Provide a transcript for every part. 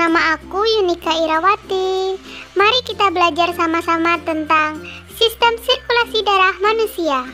Nama aku Yunika Irawati. Mari kita belajar sama-sama tentang sistem sirkulasi darah manusia.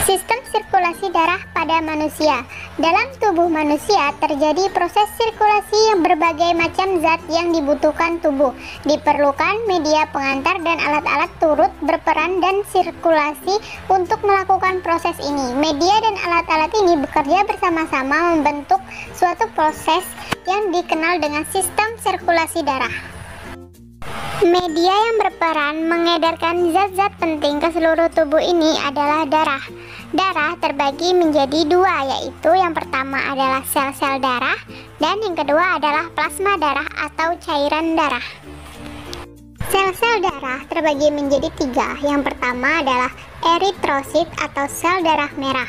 Sistem sirkulasi darah pada manusia. Dalam tubuh manusia terjadi proses sirkulasi yang berbagai macam zat yang dibutuhkan tubuh. Diperlukan media pengantar dan alat-alat turut berperan dan sirkulasi untuk melakukan proses ini. Media dan alat-alat ini bekerja bersama-sama membentuk suatu proses yang dikenal dengan sistem sirkulasi darah. Media yang berperan mengedarkan zat-zat penting ke seluruh tubuh ini adalah darah. Darah terbagi menjadi dua, yaitu yang pertama adalah sel-sel darah dan yang kedua adalah plasma darah atau cairan darah. Sel-sel darah terbagi menjadi tiga. Yang pertama adalah eritrosit atau sel darah merah.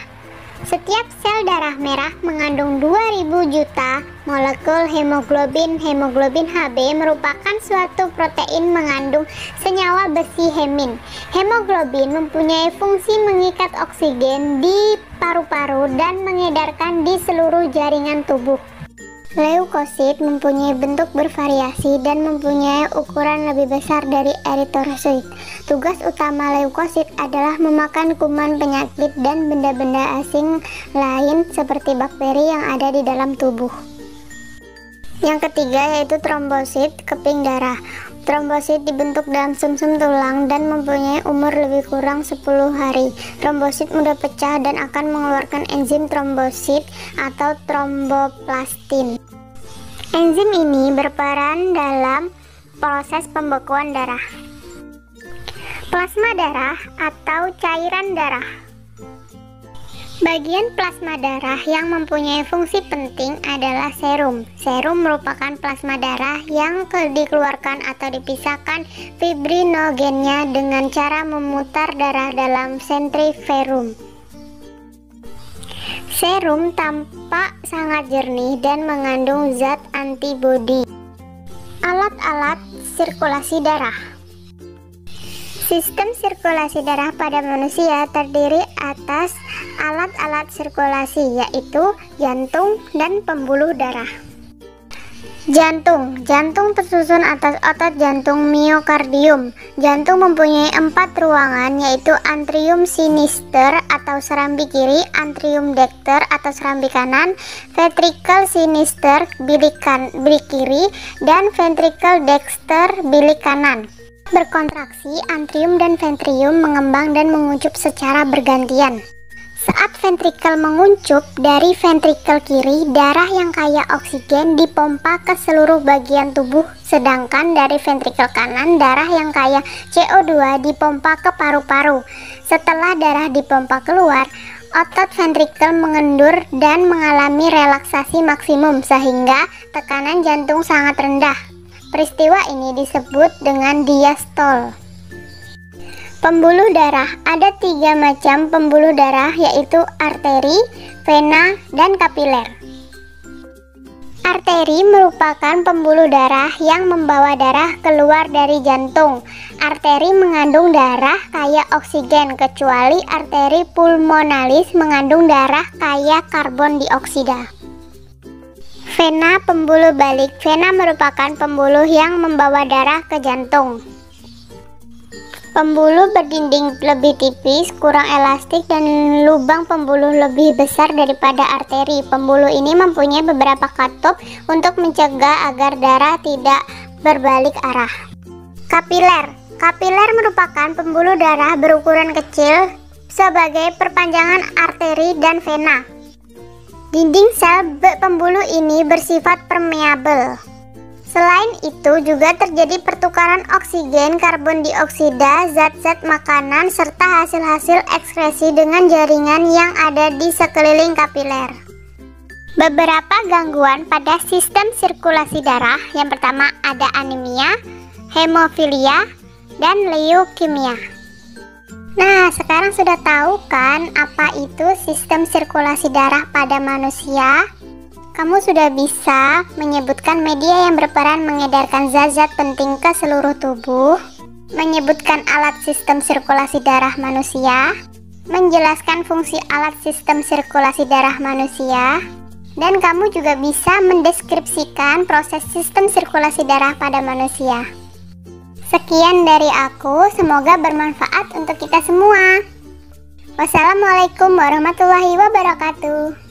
Setiap sel darah merah mengandung 2000 juta molekul hemoglobin. Hemoglobin Hb merupakan suatu protein mengandung senyawa besi hemin. Hemoglobin mempunyai fungsi mengikat oksigen di paru-paru dan mengedarkan di seluruh jaringan tubuh. Leukosit mempunyai bentuk bervariasi dan mempunyai ukuran lebih besar dari eritrosit. Tugas utama leukosit adalah memakan kuman penyakit dan benda-benda asing lain seperti bakteri yang ada di dalam tubuh. Yang ketiga yaitu trombosit, keping darah. Trombosit dibentuk dalam sumsum tulang dan mempunyai umur lebih kurang 10 hari. Trombosit mudah pecah dan akan mengeluarkan enzim trombosit atau tromboplastin. Enzim ini berperan dalam proses pembekuan darah. Plasma darah atau cairan darah. Bagian plasma darah yang mempunyai fungsi penting adalah serum. Serum merupakan plasma darah yang dikeluarkan atau dipisahkan fibrinogennya dengan cara memutar darah dalam sentrifuge. Serum tampak sangat jernih dan mengandung zat antibodi. Alat-alat sirkulasi darah. Sistem sirkulasi darah pada manusia terdiri atas alat-alat sirkulasi, yaitu jantung dan pembuluh darah. Jantung tersusun atas otot jantung miokardium. Jantung mempunyai 4 ruangan, yaitu atrium sinister atau serambi kiri, atrium dexter atau serambi kanan, ventricle sinister bilik kiri, dan ventricle dexter bilik kanan. Berkontraksi, atrium dan ventrium mengembang dan menguncup secara bergantian. Saat ventrikel menguncup dari ventrikel kiri, darah yang kaya oksigen dipompa ke seluruh bagian tubuh, sedangkan dari ventrikel kanan, darah yang kaya CO2 dipompa ke paru-paru. Setelah darah dipompa keluar, otot ventrikel mengendur dan mengalami relaksasi maksimum sehingga tekanan jantung sangat rendah. Peristiwa ini disebut dengan diastol. Pembuluh darah. Ada 3 macam pembuluh darah, yaitu arteri, vena, dan kapiler. Arteri merupakan pembuluh darah yang membawa darah keluar dari jantung. Arteri mengandung darah kaya oksigen, kecuali arteri pulmonalis mengandung darah kaya karbon dioksida. Vena, pembuluh balik. Vena merupakan pembuluh yang membawa darah ke jantung. Pembuluh berdinding lebih tipis, kurang elastik, dan lubang pembuluh lebih besar daripada arteri. Pembuluh ini mempunyai beberapa katup untuk mencegah agar darah tidak berbalik arah. Kapiler. Kapiler merupakan pembuluh darah berukuran kecil sebagai perpanjangan arteri dan vena. Dinding sel pembuluh ini bersifat permeabel. Selain itu juga terjadi pertukaran oksigen, karbon dioksida, zat-zat makanan, serta hasil-hasil ekskresi dengan jaringan yang ada di sekeliling kapiler. Beberapa gangguan pada sistem sirkulasi darah. Yang pertama ada anemia, hemofilia, dan leukemia. Nah, sekarang sudah tahu kan apa itu sistem sirkulasi darah pada manusia? Kamu sudah bisa menyebutkan media yang berperan mengedarkan zat-zat penting ke seluruh tubuh, menyebutkan alat sistem sirkulasi darah manusia, menjelaskan fungsi alat sistem sirkulasi darah manusia, Dan kamu juga bisa mendeskripsikan proses sistem sirkulasi darah pada manusia. Sekian dari aku, semoga bermanfaat untuk kita semua. Wassalamualaikum warahmatullahi wabarakatuh.